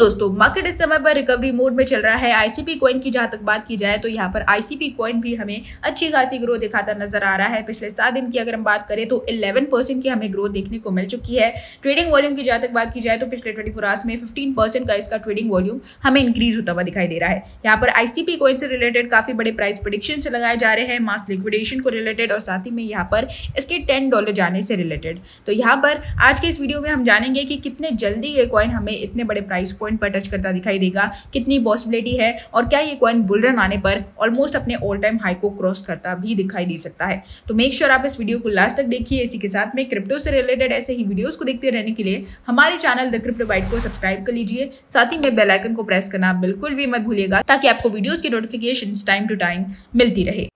दोस्तों, मार्केट इस समय पर रिकवरी मोड में चल रहा है। आईसीपी कॉइन की जहां तक बात की जाए तो यहाँ पर आईसीपी कॉइन भी हमें अच्छी खासी ग्रोथ दिखाता नजर आ रहा है। पिछले 7 दिन की अगर हम बात करें तो 11% की हमें ग्रोथ देखने को मिल चुकी है। ट्रेडिंग वॉल्यूम की जहां तक बात की जाए तो पिछले 24 आवर्स में 15% का इसका ट्रेडिंग वॉल्यूम हमें इंक्रीज होता हुआ दिखाई दे रहा है। यहाँ पर आईसीपी कॉइन से रिलेटेड काफी बड़े प्राइस प्रेडिक्शन लगाए जा रहे हैं, मास लिक्विडेशन को रिलेटेड और साथ ही में यहाँ पर इसके $10 जाने से रिलेटेड। तो यहाँ पर आज के इस वीडियो में हम जानेंगे कि कितने जल्दी ये कॉइन हमें इतने बड़े प्राइस पॉइंट पर टच करता दिखाई देगा, कितनी पॉसिबिलिटी है और क्या ये कॉइन बुल रन आने पर ऑलमोस्ट अपने ऑल टाइम हाई को क्रॉस करता भी दिखाई दे सकता है। तो मेक श्योर आप इस वीडियो को लास्ट तक देखिए। इसी के साथ में क्रिप्टो से रिलेटेड ऐसे ही वीडियोस को देखते रहने के लिए हमारे चैनल द क्रिप्टो बाइट को सब्सक्राइब कर लीजिए। साथ ही में बेल आइकन को प्रेस करना बिल्कुल भी मत भूलिएगा ताकि आपको वीडियोस की नोटिफिकेशन टाइम टू टाइम मिलती रहे।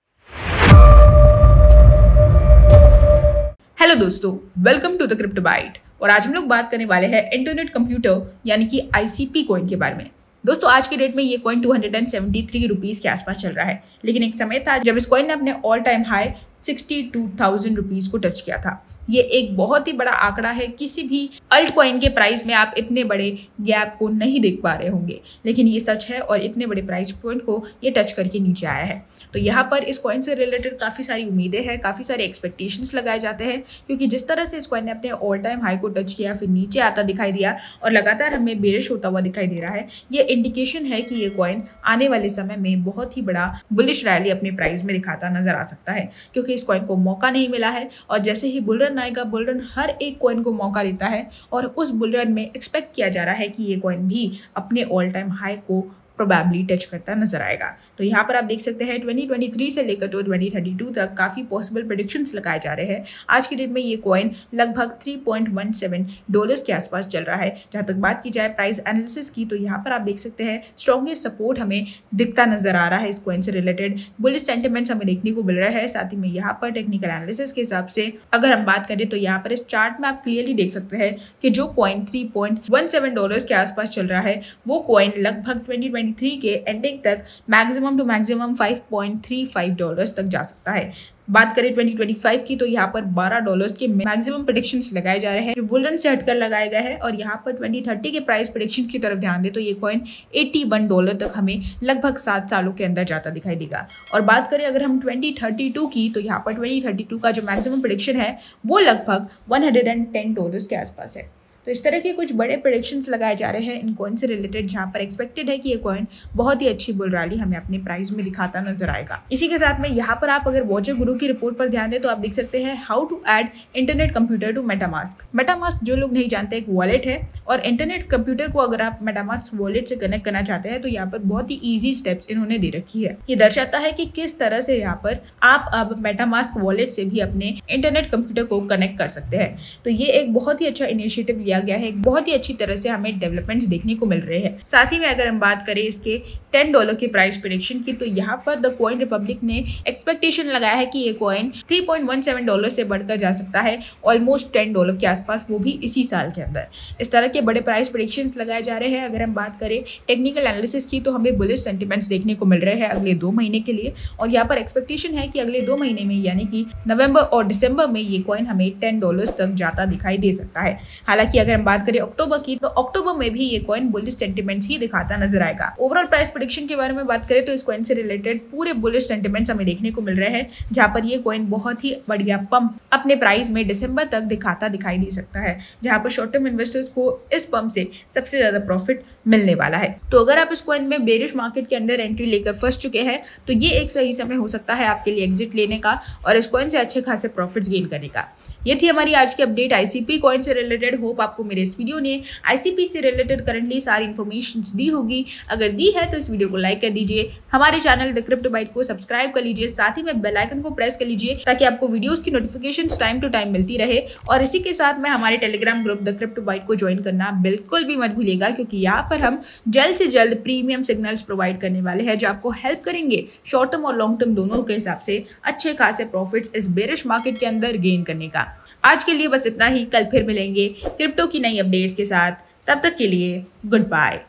हेलो दोस्तों, welcome to the Crypto Byte. और आज हम लोग बात करने वाले हैं इंटरनेट कंप्यूटर यानी कि आईसीपी कॉइन के बारे में। दोस्तों, आज के डेट में ये कॉइन 273 रुपीज के आसपास चल रहा है, लेकिन एक समय था जब इस कॉइन ने अपने ऑल टाइम हाई 62,000 रुपीज को टच किया था। ये एक बहुत ही बड़ा आंकड़ा है। किसी भी अल्ट कॉइन के प्राइस में आप इतने बड़े गैप को नहीं देख पा रहे होंगे, लेकिन ये सच है और इतने बड़े प्राइस पॉइंट को ये टच करके नीचे आया है। तो यहाँ पर इस कॉइन से रिलेटेड काफ़ी सारी उम्मीदें हैं, काफ़ी सारे एक्सपेक्टेशंस लगाए जाते हैं, क्योंकि जिस तरह से इस कॉइन ने अपने ऑल टाइम हाई को टच किया, फिर नीचे आता दिखाई दिया और लगातार हमें बेरिश होता हुआ दिखाई दे रहा है। ये इंडिकेशन है कि ये कॉइन आने वाले समय में बहुत ही बड़ा बुलिश रैली अपने प्राइस में दिखाता नजर आ सकता है, क्योंकि इस कॉइन को मौका नहीं मिला है। और जैसे ही बुल रन आएगा, बुल रन हर एक कॉइन को मौका देता है और उस बुल रन में एक्सपेक्ट किया जा रहा है कि ये कॉइन भी अपने ऑल टाइम हाई को प्रोबेबली टच करता नजर आएगा। तो यहाँ पर आप देख सकते हैं 2023 से लेकर तो 2032 तक काफ़ी पॉसिबल प्रेडिक्शंस लगाए जा रहे हैं। आज की डेट में ये कॉइन लगभग $3.17 के आसपास चल रहा है। जहाँ तक बात की जाए प्राइस एनालिसिस की तो यहाँ पर आप देख सकते हैं स्ट्रॉन्गेस्ट सपोर्ट हमें दिखता नजर आ रहा है। इस कॉइन से रिलेटेड बुलिश सेंटिमेंट्स हमें देखने को मिल रहा है। साथ ही में यहाँ पर टेक्निकल एनालिसिस के हिसाब से अगर हम बात करें तो यहाँ पर इस चार्ट में आप क्लियरली देख सकते हैं कि जो कॉइन $3.17 के आसपास चल रहा है वो कॉइन लगभग 2023 के एंडिंग तक मैक्सिमम टू मैक्सिमम $5.35 तक जा सकता है। बात करें 2025 की तो यहाँ पर $12 के मैक्सिमम प्रेडिक्शंस लगाए जा रहे हैं, जो बुल रन से हटकर लगाए गए हैं। और यहाँ पर 2030 के प्राइस प्रेडिक्शन की तरफ ध्यान दे तो ये कॉइन $81 तक हमें लगभग 7 सालों के अंदर जाता दिखाई देगा। और बात करें अगर हम 2032 की तो यहाँ पर 2032 का जो मैक्सिमम प्रेडिक्शन है वो लगभग $110 के आसपास है। तो इस तरह के कुछ बड़े प्रेडिक्शंस लगाए जा रहे हैं इन कॉइन से रिलेटेड, जहां पर एक्सपेक्टेड है कि ये कॉइन बहुत ही अच्छी बुल रैली हमें अपने प्राइस में दिखाता नजर आएगा। इसी के साथ में यहाँ पर आप अगर वॉचर गुरु की रिपोर्ट पर ध्यान दें तो आप देख सकते हैं how to add Internet Computer to MetaMask. MetaMask जो लोग नहीं जानते एक वॉलेट है, और इंटरनेट कंप्यूटर को अगर आप मेटामास्क वॉलेट से कनेक्ट करना चाहते हैं तो यहाँ पर बहुत ही ईजी स्टेप्स इन्होंने दे रखी है। ये दर्शाता है कि किस तरह से यहाँ पर आप अब मेटामास्क वॉलेट से भी अपने इंटरनेट कंप्यूटर को कनेक्ट कर सकते हैं। तो ये एक बहुत ही अच्छा इनिशिएटिव लिया गया है, बहुत ही अच्छी तरह से हमें डेवलपमेंट्स देखने को मिल रहे हैं। साथ ही में अगर हम बात करें इसके $10 के प्राइस प्रेडिक्शन की तो यहाँ पर द कॉइन रिपब्लिक ने एक्सपेक्टेशन लगाया है कि ये कॉइन $3.17 से बढ़कर जा सकता है ऑलमोस्ट $10 के आसपास, वो भी इसी साल के अंदर। इस तरह के बड़े प्राइस प्रेडिक्शंस लगाए जा रहे हैं। अगर हम बात करें टेक्निकल एनालिसिस की तो हमें बुलिश सेंटिमेंट्स देखने को मिल रहे हैं अगले 2 महीने के लिए। और यहाँ पर एक्सपेक्टेशन है कि अगले 2 महीने में यानी कि नवंबर और दिसंबर में ये कॉइन हमें $10 तक जाता दिखाई दे सकता है। हालांकि अगर हम बात करें अक्टूबर की तो अक्टूबर में भी ये कॉइन बुलिश सेंटिमेंट्स ही दिखाता नजर आएगा। ओवरऑल प्राइस प्रेडिक्शन के बारे में बात करें तो इस कॉइन से रिलेटेड पूरे बुलिश सेंटिमेंट्स हमें देखने को मिल रहे हैं, जहां पर ये कॉइन बहुत ही बढ़िया पंप अपने प्राइस में दिसंबर तक दिखाता दिखाई दे सकता है, जहां पर शॉर्ट टर्म इन्वेस्टर्स को इस पंप से सबसे ज्यादा प्रॉफिट मिलने वाला है। तो अगर आप इस कॉइन में बेरिश मार्केट के अंदर एंट्री लेकर फंस चुके हैं तो ये एक सही समय हो सकता है आपके लिए एग्जिट लेने का और इस कॉइन से अच्छे खासे प्रॉफिट्स गेन करने का। ये थी हमारी आज की अपडेट आईसीपी कॉइन से रिलेटेड। होप आपको मेरे इस वीडियो ने आईसीपी से रिलेटेड करंटली सारी इन्फॉर्मेशन दी होगी। अगर दी है तो इस वीडियो को लाइक कर दीजिए, हमारे चैनल द क्रिप्टो बाइट को सब्सक्राइब कर लीजिए, साथ ही में बेल आइकन को प्रेस कर लीजिए ताकि आपको वीडियोस की नोटिफिकेशंस टाइम टू टाइम मिलती रहे। और इसी के साथ में हमारे Telegram group the Crypto Byte को ज्वाइन करना बिल्कुल भी मत भूलिएगा, क्योंकि यहाँ पर हम जल्द से जल्द प्रीमियम सिग्नल्स प्रोवाइड करने वाले हैं जो आपको हेल्प करेंगे शॉर्ट टर्म और लॉन्ग टर्म दोनों के हिसाब से अच्छे खासे प्रॉफिट्स इस बेरिश मार्केट के अंदर गेन करने का। आज के लिए बस इतना ही। कल फिर मिलेंगे क्रिप्टो की नई अपडेट्स के साथ। तब तक के लिए गुड बाय।